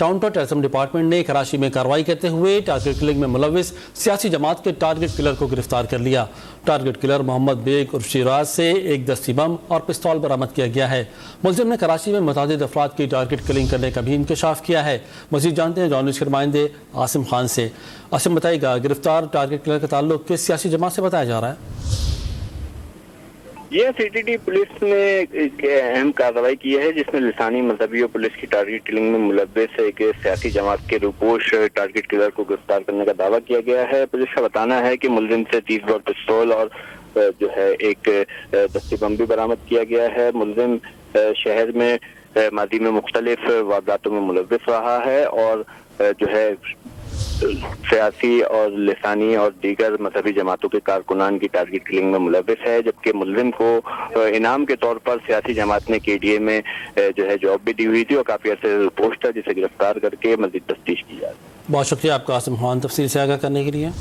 Counter terrorism department ने कराची में कार्रवाई करते हुए टारगेट किलिंग में मुलविस सियासी जमात के टारगेट किलर को गिरफ्तार कर लिया। टारगेट किलर मोहम्मद बेग उर्फ शिराज से एक दस्ती बम और पिस्तौल बरामद किया गया है। मुलजिम ने कराची में मुतादिद अफराद की टारगेट किलिंग करने का भी इंकशाफ किया है। मज़ीद जानते हैं जर्नलिस्ट के नुमाइंदे आसिम खान से। आसिम, बताइएगा, गिरफ्तार टारगेट किलर का ताल्लुक किस सियासी जमात से बताया जा रहा है? ये सीटीडी पुलिस ने एक अहम कार्रवाई की है जिसमें लिसानी मजहबी और पुलिस की टारगेट किलिंग में मुलव्विस एक सियासी जमात के रूपोश टारगेट किलर को गिरफ्तार करने का दावा किया गया है। पुलिस का बताना है कि मुलजिम से 30 बोर पिस्तौल और जो है एक दस्ती बम भी बरामद किया गया है। मुलजिम शहर में मादी में मुख्तलिफ वारदातों में मुलव्विस रहा है और जो है सियासी और लिसानी और दीगर मजहबी जमातों के कारकुनान की टारगेट किलिंग में मुलव्विस है, जबकि मुलजिम को इनाम के तौर पर सियासी जमात ने केडीए में जो है जॉब भी दी हुई थी और काफी अर्से पोस्ट है जिसे गिरफ्तार करके मजीद तफ्तीश की जा रही है। बहुत शुक्रिया आपका आसिम खान, तफसील से आगाह करने के लिए।